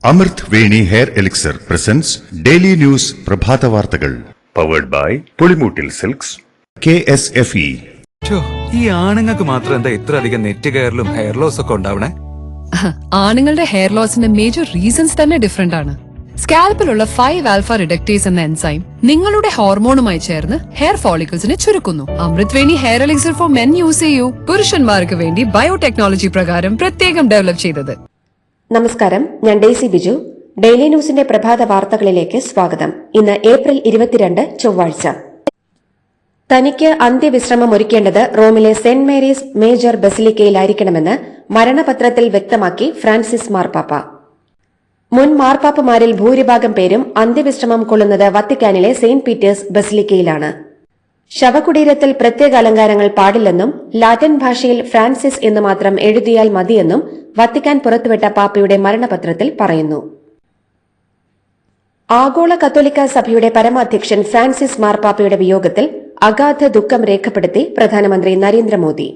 അമൃത് Veni hair elixir presents daily news പ്രഭാത വാർത്തകൾ powered by Pulimoottil silks KSFE. ഈ ആണുങ്ങൾക്ക് മാത്രം എന്താ ഇത്ര അധികം നെറ്റ് കെയറിലും ഹെയർ ലോസ് ഒക്കെ ഉണ്ടാവണേ? ആണുങ്ങളുടെ ഹെയർ ലോസിന്റെ മേജർ റീസൺസ് തന്നെ ഡിഫറെന്റ് ആണ്. സ്കാൽപ്പിലുള്ള 5 ആൽഫ റിഡക്ടേസ് എന്ന എൻസൈം നിങ്ങളുടെ ഹോർമോണുമായി ചേർന്ന് ഹെയർ ഫോളിക്കിൾസിനെ ചുരുക്കുന്നു. Amrit Veni hair elixir for men use ചെയ്യൂ. പുരുഷന്മാർക്ക് വേണ്ടി ബയോടെക്നോളജി പ്രകാരം പ്രത്യേകം ഡെവലപ്പ് ചെയ്തത്. നമസ്കാരം, ഞാൻ ഡെയ്സി ബിജു. ഡെയിലി ന്യൂസിന്റെ പ്രഭാത വാർത്തകളിലേക്ക് സ്വാഗതം. ഇന്ന് ഏപ്രിൽ 22 ചൊവ്വാഴ്ച. തനിക്ക് അന്ത്യവിശ്രമം ഒരുക്കേണ്ടത് റോമിലെ സെന്റ് മേരീസ് മേജർ ബസിലിക്കയിലായിരിക്കണമെന്ന് മരണപത്രത്തിൽ വ്യക്തമാക്കി ഫ്രാൻസിസ് മാർപ്പാപ്പ. മുൻ മാർപ്പാപ്പമാരിൽ ഭൂരിഭാഗം പേരും അന്ത്യവിശ്രമം കൊള്ളുന്നത് വത്തിക്കാനിലെ സെയിന്റ് പീറ്റേഴ്സ് ബസിലിക്കയിലാണ്. ശവകുടീരത്തിൽ പ്രത്യേക അലങ്കാരങ്ങൾ പാടില്ലെന്നും ലാറ്റിൻ ഭാഷയിൽ ഫ്രാൻസിസ് എന്ന് മാത്രം എഴുതിയാൽ മതിയെന്നും വത്തിക്കാൻ പുറത്തുവിട്ട പാപ്പയുടെ മരണപത്രത്തിൽ പറയുന്നു. ആഗോള കത്തോലിക്ക സഭയുടെ പരമാധ്യക്ഷൻ ഫ്രാൻസിസ് മാർപ്പാപ്പയുടെ വിയോഗത്തിൽ അഗാധ ദുഃഖം രേഖപ്പെടുത്തി പ്രധാനമന്ത്രി നരേന്ദ്രമോദി.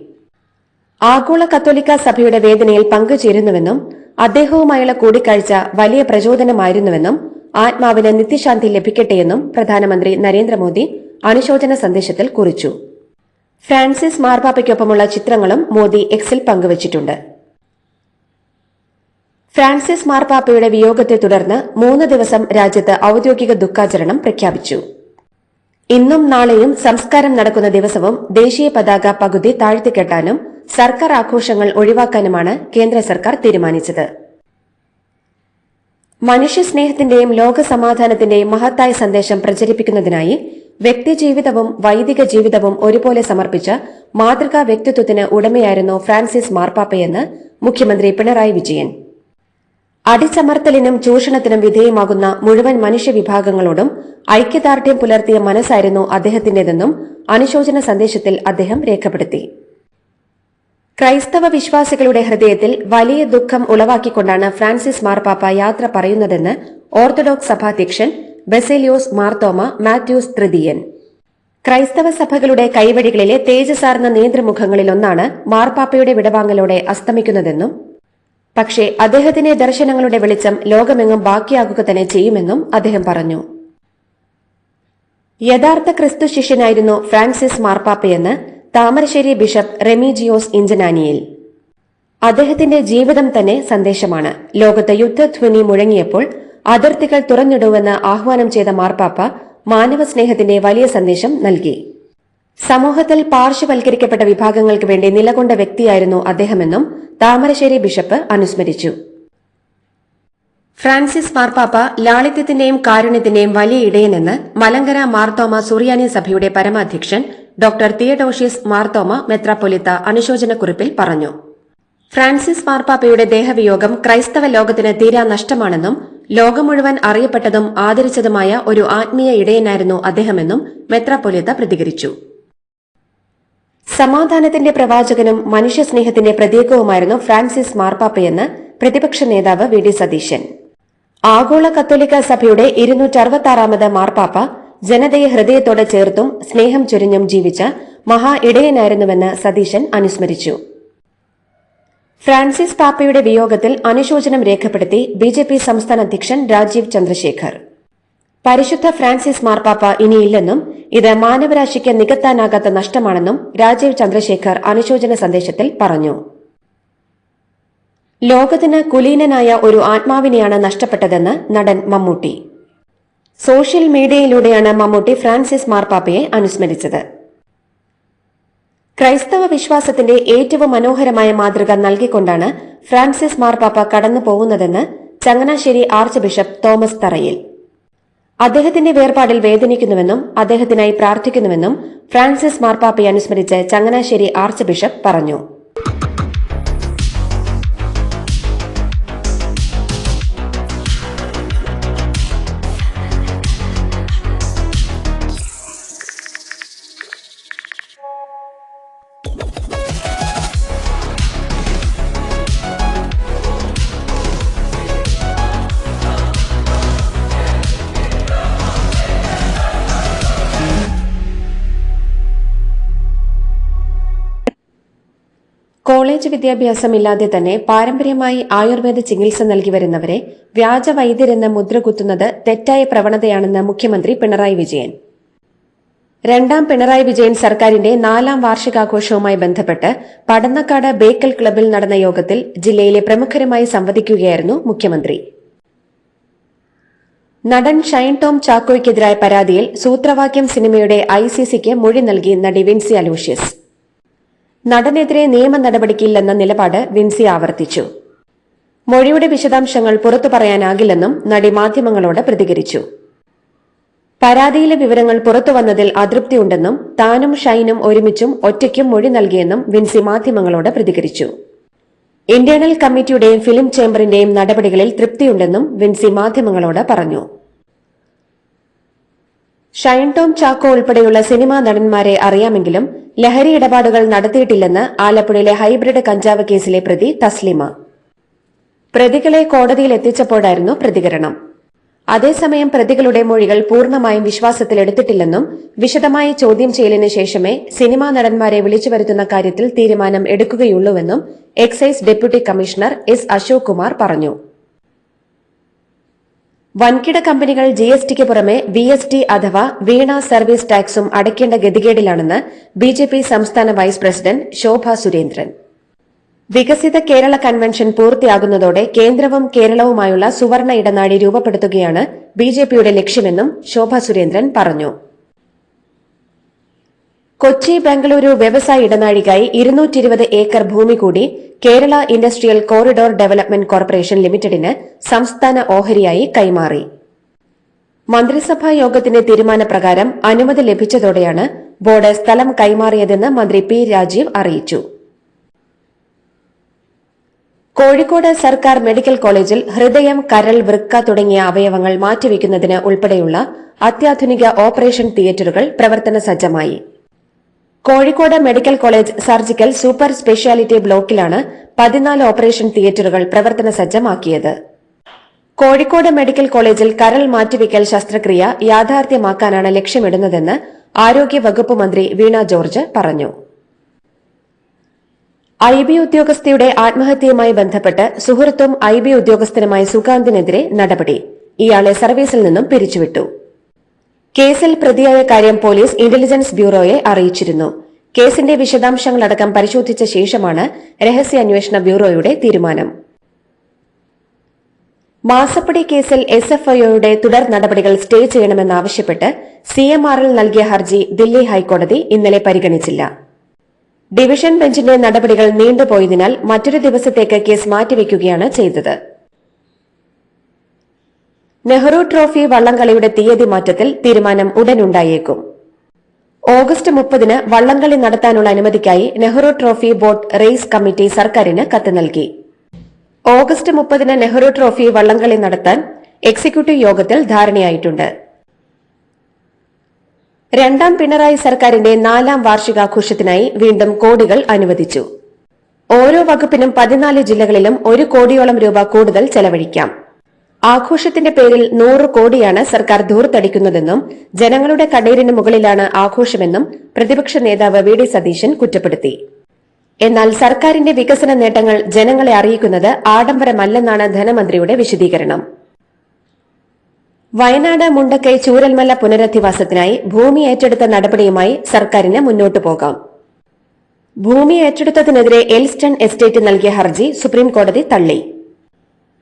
ആഗോള കത്തോലിക്ക സഭയുടെ വേദനയിൽ പങ്കുചേരുന്നുവെന്നും അദ്ദേഹവുമായുള്ള കൂടിക്കാഴ്ച വലിയ പ്രചോദനമായിരുന്നുവെന്നും ആത്മാവിന് നിത്യശാന്തി ലഭിക്കട്ടെയെന്നും പ്രധാനമന്ത്രി നരേന്ദ്രമോദി അനുശോചന സന്ദേശത്തിൽ കുറിച്ചു. ഫ്രാൻസിസ് മാർപ്പാപ്പയ്ക്കൊപ്പമുള്ള ചിത്രങ്ങളും മോദി എക്സിൽ പങ്കുവച്ചിട്ടുണ്ട്. ഫ്രാൻസിസ് മാർപ്പാപ്പയുടെ വിയോഗത്തെ തുടർന്ന് 3 ദിവസം രാജ്യത്ത് ഔദ്യോഗിക ദുഃഖാചരണം പ്രഖ്യാപിച്ചു. ഇന്നും നാളെയും സംസ്കാരം നടക്കുന്ന ദിവസവും ദേശീയ പതാക പകുതി താഴ്ത്തിക്കെട്ടാനും സർക്കാർ ആഘോഷങ്ങൾ ഒഴിവാക്കാനുമാണ് കേന്ദ്ര സർക്കാർ തീരുമാനിച്ചത്. മനുഷ്യസ്നേഹത്തിന്റെയും ലോകസമാധാനത്തിന്റെയും മഹത്തായ സന്ദേശം പ്രചരിപ്പിക്കുന്നതിനായി വ്യക്തിജീവിതവും വൈദിക ജീവിതവും ഒരുപോലെ സമർപ്പിച്ച മാതൃകാ വ്യക്തിത്വത്തിന് ഉടമയായിരുന്നു ഫ്രാൻസിസ് മാർപ്പാപ്പയെന്ന് മുഖ്യമന്ത്രി പിണറായി വിജയൻ. അടിച്ചമർത്തലിനും ചൂഷണത്തിനും വിധേയമാകുന്ന മുഴുവൻ മനുഷ്യവിഭാഗങ്ങളോടും ഐക്യദാർഢ്യം പുലർത്തിയ മനസ്സായിരുന്നു അദ്ദേഹത്തിന്റേതെന്നും അനുശോചന സന്ദേശത്തിൽ അദ്ദേഹം രേഖപ്പെടുത്തി. ക്രൈസ്തവ വിശ്വാസികളുടെ ഹൃദയത്തിൽ വലിയ ദുഃഖം ഉളവാക്കിക്കൊണ്ടാണ് ഫ്രാൻസിസ് മാർപ്പാപ്പ യാത്ര പറയുന്നതെന്ന് ഓർത്തഡോക്സ് സഭാധ്യക്ഷൻ ബസേലിയോസ് മാർത്തോമ മാത്യൂസ് തൃതീയൻ. ക്രൈസ്തവ സഭകളുടെ കൈവഴികളിലെ തേജസാർന്ന നേതൃമുഖങ്ങളിലൊന്നാണ് മാർപ്പാപ്പയുടെ വിടവാങ്ങലോടെ അസ്തമിക്കുന്നതെന്നും പക്ഷേ അദ്ദേഹത്തിന്റെ ദർശനങ്ങളുടെ വെളിച്ചം ലോകമെങ്ങും ബാക്കിയാകുക തന്നെ ചെയ്യുമെന്നും അദ്ദേഹം പറഞ്ഞു. യഥാർത്ഥ ക്രിസ്തു ശിഷ്യനായിരുന്നു ഫ്രാൻസിസ് മാർപ്പാപ്പയെന്ന് താമരശ്ശേരി ബിഷപ്പ് റെമീജിയോസ് ഇഞ്ചനാനിയിൽ. അദ്ദേഹത്തിന്റെ ജീവിതം തന്നെ സന്ദേശമാണ്. ലോകത്ത് യുദ്ധധ്വനി മുഴങ്ങിയപ്പോൾ അതിർത്തികൾ തുറന്നിടുവെന്ന് ആഹ്വാനം ചെയ്ത മാർപ്പാപ്പ മാനവസ്നേഹത്തിന്റെ വലിയ സന്ദേശം നൽകി. സമൂഹത്തിൽ പാർശ്വവൽക്കരിക്കപ്പെട്ട വിഭാഗങ്ങൾക്ക് വേണ്ടി നിലകൊണ്ട വ്യക്തിയായിരുന്നു അദ്ദേഹമെന്നും താമരശ്ശേരി ബിഷപ്പ് അനുസ്മരിച്ചു. ഫ്രാൻസിസ് മാർപ്പാപ്പ ലാളിത്യത്തിന്റെയും കാരുണ്യത്തിന്റെയും വലിയ ഇടയനെന്ന് മലങ്കര മാർത്തോമ സുറിയാനി സഭയുടെ പരമാധ്യക്ഷൻ ഡോക്ടർ തിയഡോഷ്യസ് മാർത്തോമ മെത്രാപ്പൊലിത്ത അനുശോചനക്കുറിപ്പിൽ പറഞ്ഞു. ഫ്രാൻസിസ് മാർപ്പാപ്പയുടെ ദേഹവിയോഗം ക്രൈസ്തവ ലോകത്തിന് തീരാ നഷ്ടമാണെന്നും ലോകം മുഴുവൻ അറിയപ്പെട്ടതും ആദരിച്ചതുമായ ഒരു ആത്മീയ ഇടയനായിരുന്നു അദ്ദേഹമെന്നും മെത്രാപ്പൊലിത്ത പ്രതികരിച്ചു. സമാധാനത്തിന്റെ പ്രവാചകനും മനുഷ്യസ്നേഹത്തിന്റെ പ്രതീകവുമായിരുന്നു ഫ്രാൻസിസ് മാർപ്പാപ്പയെന്ന് പ്രതിപക്ഷ നേതാവ് വി ഡി സതീശൻ. ആഗോള കത്തോലിക്ക സഭയുടെ 266ാമത് മാർപ്പാപ്പ ജനതയെ ഹൃദയത്തോടെ ചേർത്തും സ്നേഹം ചൊരിഞ്ഞും ജീവിച്ച മഹാ ഇടയനായിരുന്നുവെന്ന് സതീശൻ അനുസ്മരിച്ചു. ഫ്രാൻസിസ് പാപ്പയുടെ വിയോഗത്തിൽ അനുശോചനം രേഖപ്പെടുത്തി BJP സംസ്ഥാന അധ്യക്ഷൻ രാജീവ് ചന്ദ്രശേഖർ. പരിശുദ്ധ ഫ്രാൻസിസ് മാർപ്പാപ്പ ഇനിയില്ലെന്നും ഇത് മാനവരാശിക്ക് നികത്താനാകാത്ത നഷ്ടമാണെന്നും രാജീവ് ചന്ദ്രശേഖർ അനുശോചന സന്ദേശത്തിൽ പറഞ്ഞു. ലോകത്തിന് കുലീനനായ ഒരു ആത്മാവിനെയാണ് നഷ്ടപ്പെട്ടതെന്ന് നടൻ മമ്മൂട്ടി. സോഷ്യൽ മീഡിയയിലൂടെയാണ് മമ്മൂട്ടി ഫ്രാൻസിസ് മാർപ്പാപ്പയെ അനുസ്മരിച്ചത്. ക്രൈസ്തവ വിശ്വാസത്തിന്റെ ഏറ്റവും മനോഹരമായ മാതൃക നൽകിക്കൊണ്ടാണ് ഫ്രാൻസിസ് മാർപ്പാപ്പ കടന്നു പോകുന്നതെന്ന് ചങ്ങനാശ്ശേരി ആർച്ച് ബിഷപ്പ് തോമസ് തറയിൽ. അദ്ദേഹത്തിന്റെ വേർപാടിൽ വേദനിക്കുന്നുവെന്നും അദ്ദേഹത്തിനായി പ്രാർത്ഥിക്കുന്നുവെന്നും ഫ്രാൻസിസ് മാർപ്പാപ്പയെ അനുസ്മരിച്ച് ചങ്ങനാശ്ശേരി ആർച്ച് ബിഷപ്പ് പറഞ്ഞു. കോളേജ് വിദ്യാഭ്യാസമില്ലാതെ തന്നെ പാരമ്പര്യമായി ആയുർവേദ ചികിത്സ നൽകി വരുന്നവരെ വ്യാജ വൈദ്യരെന്ന് മുദ്രകുത്തുന്നത് തെറ്റായ പ്രവണതയാണെന്ന് മുഖ്യമന്ത്രി പിണറായി വിജയൻ. രണ്ടാം പിണറായി വിജയൻ സർക്കാരിന്റെ 4ാം വാർഷികാഘോഷവുമായി ബന്ധപ്പെട്ട് പടന്നക്കാട് ബേക്കൽ ക്ലബ്ബിൽ നടന്ന യോഗത്തിൽ ജില്ലയിലെ പ്രമുഖരുമായി സംവദിക്കുകയായിരുന്നു മുഖ്യമന്ത്രി. നടൻ ഷൈൻ ടോം ചാക്കോയ്ക്കെതിരായ പരാതിയിൽ സൂത്രവാക്യം സിനിമയുടെ ICCക്ക് മൊഴി നൽകി നടി വിൻസി അലൂഷ്യസ്. നടനെതിരെ നിയമ നടപടിക്കില്ലെന്ന നിലപാട് വിൻസി ആവർത്തിച്ചു. മൊഴിയുടെ വിശദാംശങ്ങൾ പുറത്തു പറയാനാകില്ലെന്നും നടി മാധ്യമങ്ങളോട് പ്രതികരിച്ചു. പരാതിയിലെ വിവരങ്ങൾ പുറത്തുവന്നതിൽ അതൃപ്തിയുണ്ടെന്നും താനും ഷൈനും ഒരുമിച്ചും ഒറ്റയ്ക്കും മൊഴി നൽകിയെന്നും വിൻസി മാധ്യമങ്ങളോട് പ്രതികരിച്ചു. ഇന്റേണൽ കമ്മിറ്റിയുടെയും ഫിലിം ചേംബറിന്റെയും നടപടികളിൽ തൃപ്തിയുണ്ടെന്നും വിൻസി മാധ്യമങ്ങളോട് പറഞ്ഞു. ഷൈൻ ടോം ചാക്കോ ഉൾപ്പെടെയുള്ള സിനിമാ നടന്മാരെ അറിയാമെങ്കിലും ലഹരി ഇടപാടുകൾ നടത്തിയിട്ടില്ലെന്ന് ആലപ്പുഴയിലെ ഹൈബ്രിഡ് കഞ്ചാവ് കേസിലെ പ്രതി തസ്ലിമ. പ്രതികളെ കോടതിയിൽ എത്തിച്ചപ്പോഴായിരുന്നു പ്രതികരണം. അതേസമയം പ്രതികളുടെ മൊഴികൾ പൂർണ്ണമായും വിശ്വാസത്തിലെടുത്തിട്ടില്ലെന്നും വിശദമായി ചോദ്യം ചെയ്യലിന് ശേഷമേ സിനിമാ നടന്മാരെ വിളിച്ചുവരുത്തുന്ന കാര്യത്തിൽ തീരുമാനം എടുക്കുകയുള്ളൂവെന്നും excise deputy commissioner S. Ashok Kumar പറഞ്ഞു. വൻകിട കമ്പനികൾ GSTക്ക് പുറമെ VST അഥവാ വീണ സർവീസ് ടാക്സും അടയ്ക്കേണ്ട ഗതികേടിലാണെന്ന് BJP സംസ്ഥാന വൈസ് പ്രസിഡന്റ് ശോഭ സുരേന്ദ്രൻ. വികസിത കേരള കൺവെൻഷൻ പൂർത്തിയാകുന്നതോടെ കേന്ദ്രവും കേരളവുമായുള്ള സുവർണ ഇടനാഴി രൂപപ്പെടുത്തുകയാണ് BJPയുടെ ലക്ഷ്യമെന്നും ശോഭ സുരേന്ദ്രൻ പറഞ്ഞു. കൊച്ചി ബംഗളൂരു വ്യവസായ ഇടനാഴിക്കായി 220 ഏക്കർ ഭൂമി കൂടി Kerala industrial corridor development corporation ലിമിറ്റഡിന് സംസ്ഥാന ഓഹരിയായി കൈമാറി. മന്ത്രിസഭാ യോഗത്തിന്റെ തീരുമാനപ്രകാരം അനുമതി ലഭിച്ചതോടെയാണ് ബോർഡ് സ്ഥലം കൈമാറിയതെന്ന് മന്ത്രി P. രാജീവ് അറിയിച്ചു. കോഴിക്കോട് സർക്കാർ മെഡിക്കൽ കോളേജിൽ ഹൃദയം, കരൾ, വൃക്ക തുടങ്ങിയ അവയവങ്ങൾ മാറ്റിവെക്കുന്നതിന് ഉൾപ്പെടെയുള്ള അത്യാധുനിക ഓപ്പറേഷൻ തിയേറ്ററുകൾ പ്രവർത്തന സജ്ജമായി. Kozhikode medical college surgical super speciality ബ്ലോക്കിലാണ് 14 ഓപ്പറേഷൻ തിയേറ്ററുകൾ പ്രവർത്തന സജ്ജമാക്കിയത്. കോഴിക്കോട് മെഡിക്കൽ കോളേജിൽ കരൾ മാറ്റിവെക്കൽ ശസ്ത്രക്രിയ യാഥാർത്ഥ്യമാക്കാനാണ് ലക്ഷ്യമിടുന്നതെന്ന് ആരോഗ്യവകുപ്പ് മന്ത്രി വീണ ജോർജ് പറഞ്ഞു. IB ഉദ്യോഗസ്ഥയുടെ ആത്മഹത്യയുമായി ബന്ധപ്പെട്ട് സുഹൃത്തും IB ഉദ്യോഗസ്ഥനുമായ സുകാന്തിനെതിരെ നടപടി. ഇയാളെ സർവീസിൽ നിന്നും പിരിച്ചുവിട്ടു. കേസിൽ പ്രതിയായ കാര്യം പോലീസ് ഇന്റലിജൻസ് ബ്യൂറോയെ അറിയിച്ചിരുന്നു. കേസിന്റെ വിശദാംശങ്ങളടക്കം പരിശോധിച്ച ശേഷമാണ് രഹസ്യാന്വേഷണ ബ്യൂറോയുടെ തീരുമാനം. മാസപ്പടി കേസിൽ SFIയുടെ തുടർ നടപടികൾ സ്റ്റേ ചെയ്യണമെന്നാവശ്യപ്പെട്ട് CMRൽ നൽകിയ ഹർജി ദില്ലി ഹൈക്കോടതി ഇന്നലെ പരിഗണിച്ചില്ല. ഡിവിഷൻ ബെഞ്ചിന്റെ നടപടികൾ നീണ്ടുപോയതിനാൽ മറ്റൊരു ദിവസത്തേക്ക് കേസ് മാറ്റിവെക്കുകയാണ് ചെയ്തത്. നെഹ്റു ട്രോഫി വള്ളംകളിയുടെ തീയതി മാറ്റത്തിൽ തീരുമാനം ഉടനുണ്ടായേക്കും. ഓഗസ്റ്റ് 30-ന് വള്ളംകളി നടത്താനുള്ള അനുമതിക്കായി Nehru trophy boat race committee സർക്കാരിന് കത്ത് നൽകി. ഓഗസ്റ്റ് 30-ന് നെഹ്റു ട്രോഫി വള്ളംകളി നടത്താൻ എക്സിക്യൂട്ടീവ് യോഗത്തിൽ ധാരണയായിട്ടുണ്ട്. രണ്ടാം പിണറായി സർക്കാരിന്റെ 4ാം വാർഷികാഘോഷത്തിനായി വീണ്ടും കോടികൾ അനുവദിച്ചു. ഓരോ വകുപ്പിനും 14 ജില്ലകളിലും 1 കോടിയോളം രൂപ കൂടുതൽ ചെലവഴിക്കാം. ആഘോഷത്തിന്റെ പേരിൽ 100 കോടിയാണ് സർക്കാർ ധൂർത്തടിക്കുന്നതെന്നും ജനങ്ങളുടെ കണ്ണീരിന് മുകളിലാണ് ആഘോഷമെന്നും പ്രതിപക്ഷ നേതാവ് VD സതീശൻ കുറ്റപ്പെടുത്തി. എന്നാൽ സർക്കാരിന്റെ വികസന നേട്ടങ്ങൾ ജനങ്ങളെ അറിയിക്കുന്നത് ആഡംബരമല്ലെന്നാണ് ധനമന്ത്രിയുടെ വിശദീകരണം. വയനാട് മുണ്ടക്കൈ ചൂരൽമല പുനരധിവാസത്തിനായി ഭൂമി ഏറ്റെടുത്ത നടപടിയുമായി സർക്കാരിന് മുന്നോട്ടു പോകാം. ഭൂമി ഏറ്റെടുത്തതിനെതിരെ എൽസ്റ്റൺ എസ്റ്റേറ്റ് നൽകിയ ഹർജി സുപ്രീംകോടതി തള്ളി.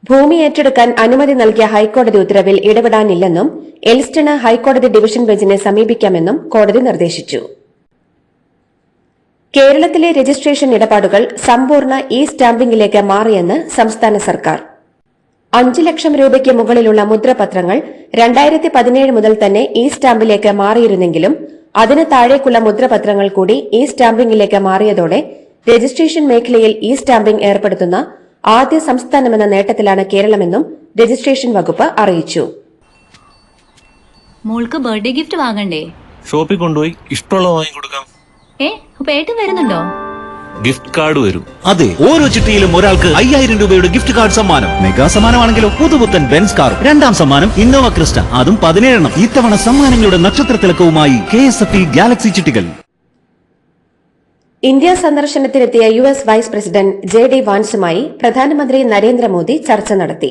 ഭൂമി ഏറ്റെടുക്കാൻ അനുമതി നൽകിയ ഹൈക്കോടതി ഉത്തരവിൽ ഇടപെടാനില്ലെന്നും എൽസ്റ്റണ് ഹൈക്കോടതി ഡിവിഷൻ ബെഞ്ചിനെ സമീപിക്കാമെന്നും കോടതി നിർദ്ദേശിച്ചു. കേരളത്തിലെ രജിസ്ട്രേഷൻ ഇടപാടുകൾ സമ്പൂർണ്ണ സ്റ്റാമ്പിംഗിലേക്ക് മാറിയെന്ന് സംസ്ഥാന സർക്കാർ. 5 ലക്ഷം രൂപയ്ക്ക് മുകളിലുള്ള മുദ്രപത്രങ്ങൾ 2017 മുതൽ തന്നെ സ്റ്റാമ്പിലേക്ക് മാറിയിരുന്നെങ്കിലും അതിന് താഴേക്കുള്ള മുദ്രപത്രങ്ങൾ കൂടി സ്റ്റാമ്പിംഗിലേക്ക് മാറിയതോടെ രജിസ്ട്രേഷൻ മേഖലയിൽ സ്റ്റാമ്പിംഗ് ഏർപ്പെടുത്തുന്ന ആദ്യ സംസ്ഥാനമെന്ന നേട്ടത്തിലാണ് കേരളമെന്നും രജിസ്ട്രേഷൻ വകുപ്പ് അറിയിച്ചു. മോൾക്ക് ബർത്ത്ഡേ ഗിഫ്റ്റ് വാങ്ങണ്ടേ? ഷോപ്പിൽ കൊണ്ടുപോയി ഇഷ്ടമുള്ള വാങ്ങിക്കൊടുക്കാം. അപ്പൊ ഏട്ടൻ വരുന്നുണ്ടോ? ഗിഫ്റ്റ് കാർഡ് വരും. അതെ, ഓരോ ചിട്ടിയിലും ഒരാൾക്ക് 5000 രൂപയുടെ ഗിഫ്റ്റ് കാർഡ് സമ്മാനം. മെഗാ സമ്മാനമാണെങ്കിലോ പുതുപുത്തൻ ബെൻസ് കാർ. 2ാം സമ്മാനം ഇന്നോവ ക്രിസ്റ്റ, അതും 17 ഇത്തവണ സമ്മാനങ്ങളുടെ നക്ഷത്ര തിളക്കവുമായി KSFE ഗാലക്സി ചിട്ടികൾ. ഇന്ത്യ സന്ദർശനത്തിനെത്തിയ US വൈസ് പ്രസിഡന്റ് JD വാൻസുമായി പ്രധാനമന്ത്രി നരേന്ദ്രമോദി ചർച്ച നടത്തി.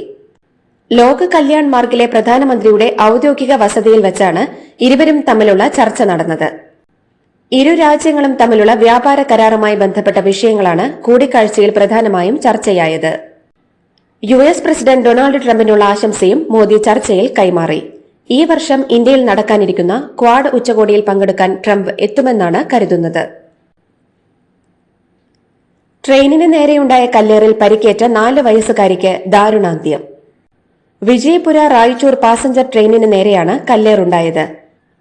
ലോക് കല്യാൺ മാർഗിലെ പ്രധാനമന്ത്രിയുടെ ഔദ്യോഗിക വസതിയിൽ വെച്ചാണ് ഇരുവരും തമ്മിലുള്ള ചർച്ച നടന്നത്. ഇരു രാജ്യങ്ങളും തമ്മിലുള്ള വ്യാപാര കരാറുമായി ബന്ധപ്പെട്ട വിഷയങ്ങളാണ് കൂടിക്കാഴ്ചയിൽ പ്രധാനമായും ചർച്ചയായത്. US പ്രസിഡന്റ് ഡൊണാൾഡ് ട്രംപിനുള്ള ആശംസയും മോദി ചർച്ചയിൽ കൈമാറി. ഈ വർഷം ഇന്ത്യയിൽ നടക്കാനിരിക്കുന്ന ക്വാഡ് ഉച്ചകോടിയിൽ പങ്കെടുക്കാൻ ട്രംപ് എത്തുമെന്നാണ് കരുതുന്നത്. ട്രെയിനിന് നേരെയുണ്ടായ കല്ലേറിൽ പരിക്കേറ്റ 4 വയസ്സുകാരിക്ക് ദാരുണാന്ത്യം. വിജയപുര റായ്ചൂർ പാസഞ്ചർ ട്രെയിനിന് നേരെയാണ് കല്ലേറുണ്ടായത്.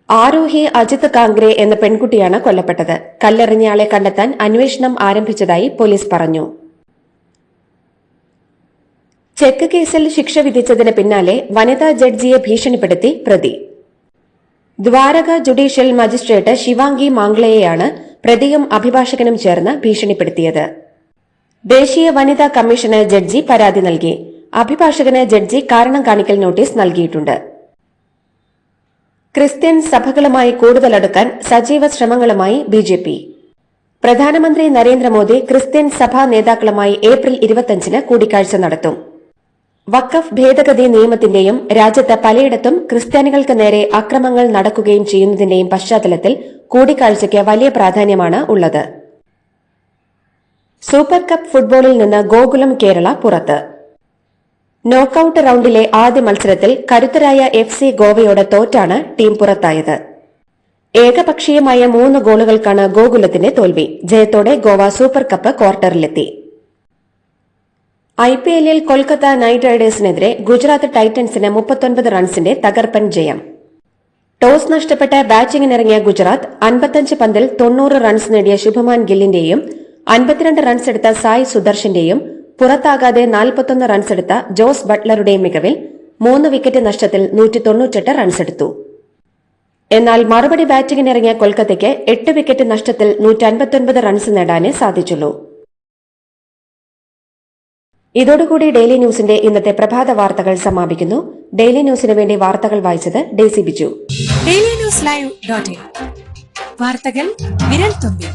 ആരോഹി അജിത് കാങ്ക്രെ എന്ന പെൺകുട്ടിയാണ് കൊല്ലപ്പെട്ടത്. കല്ലെറിഞ്ഞയാളെ കണ്ടെത്താൻ അന്വേഷണം ആരംഭിച്ചതായി പോലീസ് പറഞ്ഞു. ചെക്ക് കേസിൽ ശിക്ഷ വിധിച്ചതിന് പിന്നാലെ വനിതാ ജഡ്ജിയെ ഭീഷണിപ്പെടുത്തി പ്രതി. ദ്വാരക ജുഡീഷ്യൽ മജിസ്ട്രേറ്റ് ശിവാംഗി മാംഗ്ലെയെയാണ് പ്രതിയും അഭിഭാഷകനും ചേർന്ന് ഭീഷണിപ്പെടുത്തിയത്. ദേശീയ വനിതാ കമ്മീഷന് ജഡ്ജി പരാതി നൽകി. അഭിഭാഷകന് ജഡ്ജി കാരണം കാണിക്കൽ നോട്ടീസ് നൽകിയിട്ടുണ്ട്. ക്രിസ്ത്യൻ സഭകളുമായി കൂടുതൽ അടുക്കാൻ സജീവ ശ്രമങ്ങളുമായി BJP. പ്രധാനമന്ത്രി നരേന്ദ്രമോദി ക്രിസ്ത്യൻ സഭാ നേതാക്കളുമായി ഏപ്രിൽ 25-ന് കൂടിക്കാഴ്ച നടത്തും. വഖഫ് ഭേദഗതി നിയമത്തിന്റെയും രാജ്യത്ത് പലയിടത്തും ക്രിസ്ത്യാനികൾക്ക് നേരെ അക്രമങ്ങൾ നടക്കുകയും ചെയ്യുന്നതിന്റെയും പശ്ചാത്തലത്തിൽ കൂടിക്കാഴ്ചയ്ക്ക് വലിയ പ്രാധാന്യമാണ് ഉള്ളത്. സൂപ്പർ കപ്പ് ഫുട്ബോളിൽ നിന്ന് ഗോകുലം കേരള പുറത്ത്. നോക്കൌട്ട് റൌണ്ടിലെ ആദ്യ മത്സരത്തിൽ കരുത്തരായ FC ഗോവയോട് തോറ്റാണ് ടീം പുറത്തായത്. ഏകപക്ഷീയമായ 3 ഗോളുകൾക്കാണ് ഗോകുലത്തിന്റെ തോൽവി. ജയത്തോടെ ഗോവ സൂപ്പർ കപ്പ് ക്വാർട്ടറിലെത്തി. IPL-ൽ കൊൽക്കത്ത നൈറ്റ് റൈഡേഴ്സിനെതിരെ ഗുജറാത്ത് ടൈറ്റൻസിന് 39 റൺസിന്റെ തകർപ്പൻ ജയം. ടോസ് നഷ്ടപ്പെട്ട് ബാറ്റിംഗിനിറങ്ങിയ ഗുജറാത്ത് 55 പന്തിൽ 90 റൺസ് നേടിയ ശുഭമാൻ ഗില്ലിന്റെയും 52 റൺസെടുത്ത സായ് സുദർശന്റെയും പുറത്താകാതെ 41 റൺസെടുത്ത ജോസ് ബട്ട്ലറുടെയും മികവിൽ 3 വിക്കറ്റ് നഷ്ടത്തിൽ 198 റൺസെടുത്തു. എന്നാൽ മറുപടി ബാറ്റിംഗിനിറങ്ങിയ കൊൽക്കത്തയ്ക്ക് 8 വിക്കറ്റ് നഷ്ടത്തിൽ 159 റൺസ് നേടാനേ സാധിച്ചുള്ളൂ. ഇതോടുകൂടി ഡെയിലി ന്യൂസിന്റെ ഇന്നത്തെ പ്രഭാത വാർത്തകൾ സമാപിക്കുന്നു. ഡെയിലി ന്യൂസിന് വേണ്ടി വാർത്തകൾ വായിച്ചത് Daisy Biju. Daily news live .in വാർത്തകൾ വിരൽ തുമ്പിൽ.